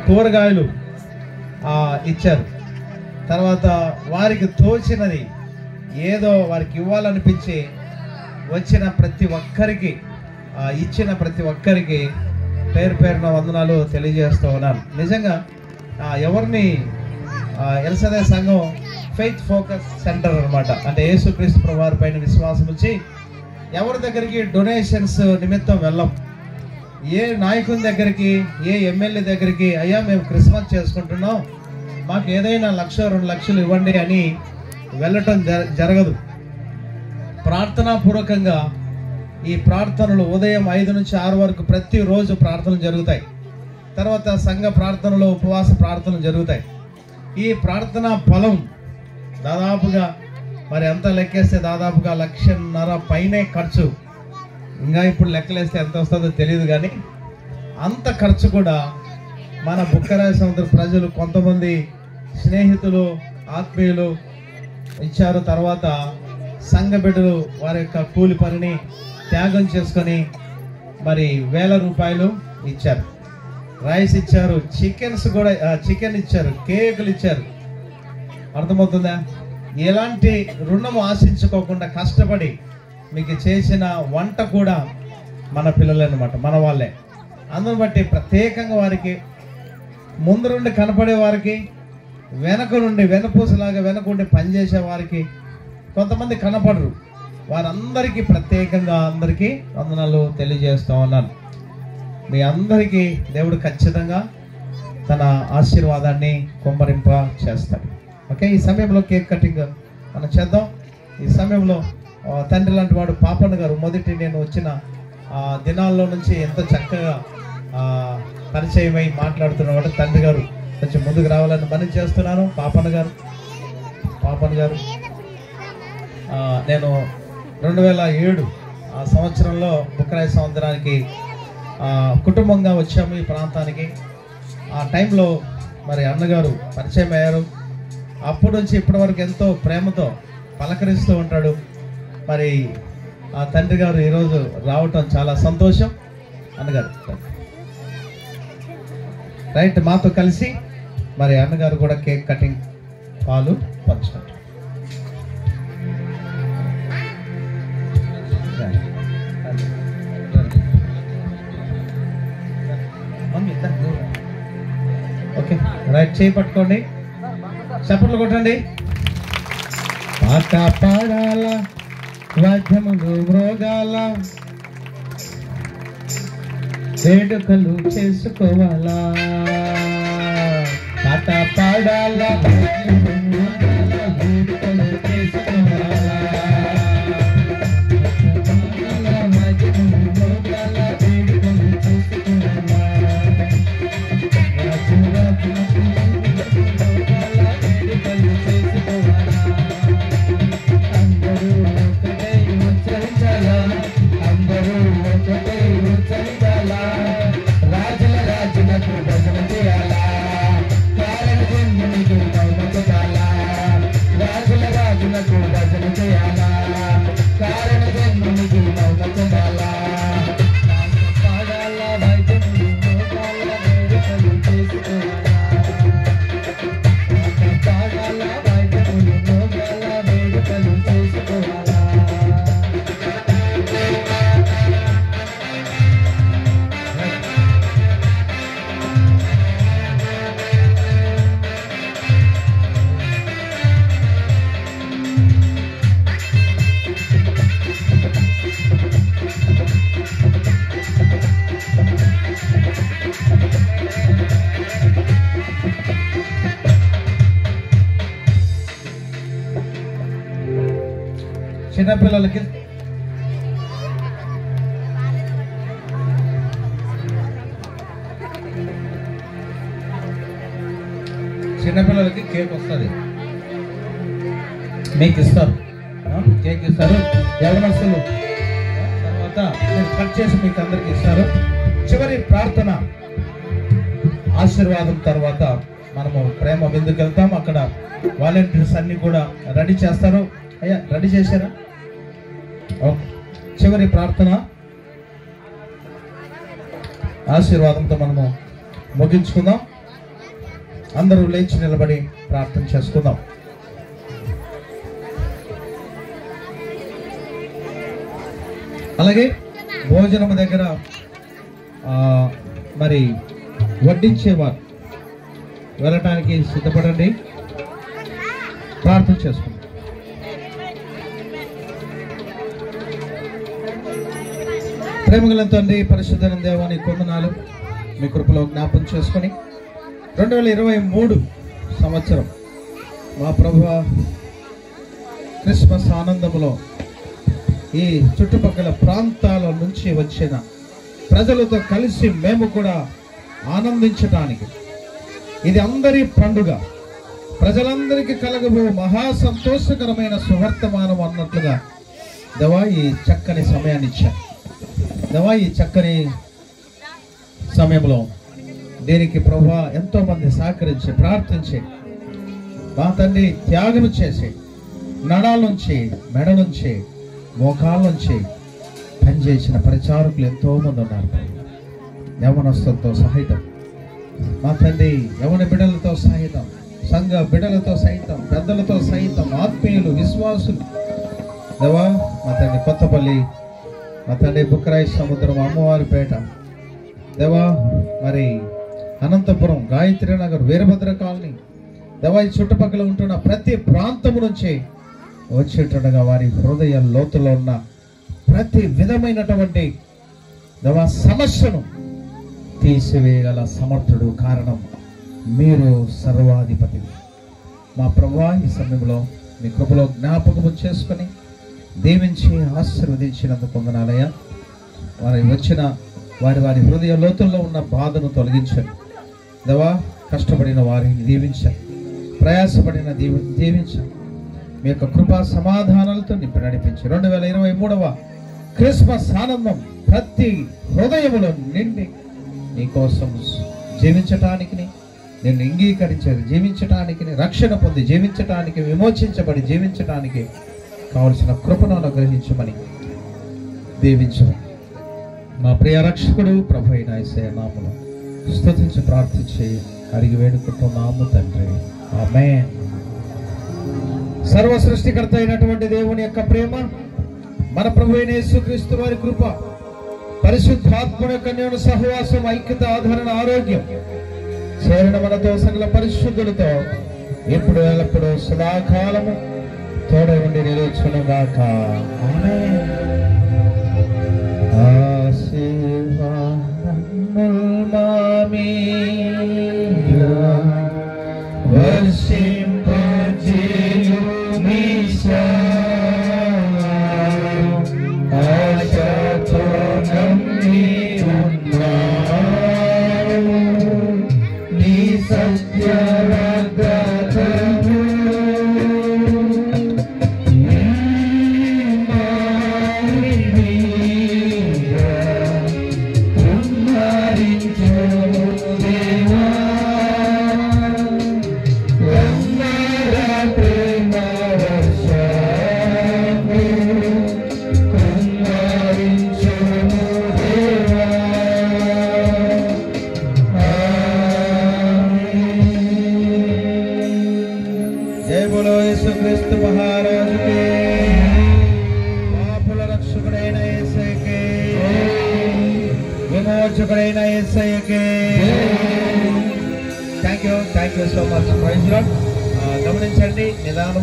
కూరగాయలు ఇచ్చారు. తర్వాత వారికి తోచినది ఏదో వారికి ఇవ్వాలనిపించి వచ్చిన ప్రతి ఒక్కరికి ఇచ్చిన ప్రతి ఒక్కరికి పేరు పేరున వందనాలు తెలియజేస్తూ ఉన్నాను. నిజంగా ఎవరిని ఎల్సదే సంఘం ఫెయిత్ ఫోకస్ సెంటర్ అనమాట. అంటే యేసుక్రీస్తు ప్రభువారి పైన విశ్వాసం వచ్చి ఎవరి దగ్గరికి డొనేషన్స్ నిమిత్తం వెళ్ళం. ఏ నాయకుని దగ్గరికి, ఏ ఎమ్మెల్యే దగ్గరికి అయ్యా మేము క్రిస్మస్ చేసుకుంటున్నాం, మాకు ఏదైనా 1,00,000 2,00,000 ఇవ్వండి అని వెళ్ళటం జరగదు. ప్రార్థనాపూర్వకంగా ఈ ప్రార్థనలు ఉదయం 5 నుంచి 6 వరకు ప్రతిరోజు ప్రార్థనలు జరుగుతాయి. తర్వాత సంఘ ప్రార్థనలు, ఉపవాస ప్రార్థనలు జరుగుతాయి. ఈ ప్రార్థనా ఫలం దాదాపుగా మరి ఎంత లెక్కేస్తే దాదాపుగా 1,50,000 పైనే ఖర్చు. ఇంకా ఇప్పుడు లెక్కలేస్తే ఎంత వస్తుందో తెలియదు, కానీ అంత ఖర్చు కూడా మన బుక్కరాయ సముద్ర ప్రజలు, కొంతమంది స్నేహితులు, ఆత్మీయులు ఇచ్చారు. తర్వాత సంఘ బిడ్డలు వారి యొక్క కూలి పనిని త్యాగం చేసుకొని మరి ₹1,000 ఇచ్చారు. రైస్ ఇచ్చారు, చికెన్ ఇచ్చారు, కేకులు ఇచ్చారు. అర్థమవుతుందా? ఎలాంటి రుణం ఆశించుకోకుండా కష్టపడి మీకు చేసిన వంట కూడా మన పిల్లలే అన్నమాట, మన వాళ్ళే. అందుని బట్టి ప్రత్యేకంగా వారికి ముందు నుండి కనపడే వారికి, వెనక నుండి వెనపూసలాగా వెనకుండి పనిచేసే వారికి, కొంతమంది కనపడరు, వారందరికీ ప్రత్యేకంగా అందరికీ వందనాలు తెలియజేస్తూ ఉన్నాను. మీ అందరికీ దేవుడు ఖచ్చితంగా తన ఆశీర్వాదాన్ని కుమ్మరింప చేస్తాడు. ఓకే, ఈ సమయంలో కేక్ కటింగ్ మనం చేద్దాం. ఈ సమయంలో తండ్రి లాంటి వాడు పాపన్న గారు మొదటి నేను వచ్చిన దినాల్లో నుంచి ఎంతో చక్కగా పరిచయమై మాట్లాడుతున్నవాడు తండ్రి గారు కొంచెం ముందుకు రావాలని మనవి చేస్తున్నాను. పాపన్న గారు నేను 2007 సంవత్సరంలో బుక్కరాయ సముద్రానికి కుటుంబంగా వచ్చాము ఈ ప్రాంతానికి. ఆ టైంలో మరి అన్నగారు పరిచయం అయ్యారు. అప్పటి నుంచి ఇప్పటి వరకు ఎంతో ప్రేమతో పలకరిస్తూ ఉంటాడు. మరి ఆ తండ్రి గారు ఈరోజు రావటం చాలా సంతోషం. అన్నగారు రైట్, మాతో కలిసి మరి అన్నగారు కూడా కేక్ కటింగ్ పాలు పంచుకుంటారు. ఓకే రైట్, చేయి పట్టుకోండి, చప్పట్లు కొట్టండి. పాట పాడాల, వాద్యములు మ్రోగాల, వేడుకలు చేసుకోవాలా. పాట పాడాల, వేడుకలు చేసుకోవాలా. చిన్నపిల్లలకి కేక్ వస్తుంది, మీకు ఇస్తారు, కేక్ ఇస్తారు. యవనస్తులు తర్వాత కట్ చేసి మీకు అందరికి ఇస్తారు. చివరి ప్రార్థన ఆశీర్వాదం తర్వాత మనము ప్రేమ విందుకు వెళ్తాం. అక్కడ వాలంటీర్స్ అన్ని కూడా రెడీ చేస్తారు. అయ్యా రెడీ చేశారా? ఓకే, చివరి ప్రార్థన ఆశీర్వాదంతో మనము ముగించుకుందాం. అందరూ లేచి నిలబడి ప్రార్థన చేసుకుందాం. అలాగే భోజనం దగ్గర మరి వడ్డించేవారు వెళ్ళటానికి సిద్ధపడండి. ప్రార్థన చేసుకుందాం. ప్రేమగల తండ్రి, పరిశుద్ధ దేవాని కొందనాలు మీ కృపలో జ్ఞాపకం చేసుకొని 2023 సంవత్సరం మా ప్రభువా క్రిస్మస్ ఆనందంలో ఈ చుట్టుపక్కల ప్రాంతాల నుంచి వచ్చిన ప్రజలతో కలిసి మేము కూడా ఆనందించటానికి, ఇది అందరి పండుగ, ప్రజలందరికీ కలగబో మహా సంతోషకరమైన సువర్తమానం అన్నట్లుగా దేవా ఈ చక్కని సమయాన్ని ఇచ్చారు. దేవా ఈ చక్కని సమయంలో దీనికి ప్రభువా ఎంతో మంది సహకరించి ప్రార్థించి మా తండ్రి త్యాగం చేసి నడాల నుంచి మెడ నుంచి మోకాల నుంచి పనిచేసిన పరిచారకులు ఎంతో మంది ఉన్నారు. యవనస్తులతో సహితం మా తండ్రి, యవన బిడ్డలతో సహితం, సంఘ బిడ్డలతో సహితం, పెద్దలతో సహితం, ఆత్మీయులు, విశ్వాసులు దేవా మా తండ్రి కొత్తపల్లి, మా తండ్రి బుక్కరాయి సముద్రం, అమ్మవారిపేట దేవా, మరి అనంతపురం, గాయత్రి నగర్, వీరభద్ర కాలనీ దేవా, ఈ చుట్టుపక్కల ఉంటున్న ప్రతి ప్రాంతము నుంచి వచ్చేటట్టుగా వారి హృదయ లోతులో ఉన్న ప్రతి విధమైనటువంటి దేవా సమస్యను తీసివేయగల సమర్థుడు, కారణం మీరు సర్వాధిపతి. మా ప్రభువా ఈ సమయంలో మీ కృపలో జ్ఞాపకము చేసుకొని దీవించి ఆశీర్వదించినందుకు వందనాలయ్యా. వారి వచ్చిన వారి హృదయ లోతుల్లో ఉన్న బాధను తొలగించండి దేవా. కష్టపడిన వారిని దీవించండి, ప్రయాసపడిన దీవించండి. మీ యొక్క కృపా సమాధానాలతో నింపి నడిపించి 2023వ క్రిస్మస్ ఆనందం ప్రతి హృదయములో నిండి నీకోసం జీవించటానికి, నిన్ను అంగీకరించేది జీవించటానికి, రక్షణ పొంది జీవించటానికి, విమోచించబడి జీవించటానికి కావలసిన కృపను అనుగ్రహించమని దీవించమని మా ప్రియ రక్షకుడు ప్రభు అయిన యేసయ్య నామములో స్తుతించి ప్రార్థించి అడిగి వేడుకుంటున్నాము తండ్రి, ఆమేన్. సర్వ సృష్టికర్త అయినటువంటి దేవుని యొక్క ప్రేమ, మన ప్రభు అయిన యేసుక్రీస్తు వారి కృప, పరిశుద్ధాత్మ యొక్క అన్యోన్య సహవాసం, ఐక్యత, ఆదరణ, ఆరోగ్యం చేరిన మనతో సకల పరిశుద్ధులతో ఇప్పుడు ఎల్లప్పుడూ సదాకాలము తోడ ఉండి నిలుచునుగాక. ఆమేన్. యేసుక్రీస్తు మహారాజుకే, పాపుల రక్షకుడైన యేసయ్యకే, విమోచకుడైన యేసయ్యకే. Thank you so much. గమనించండి, నిదానం.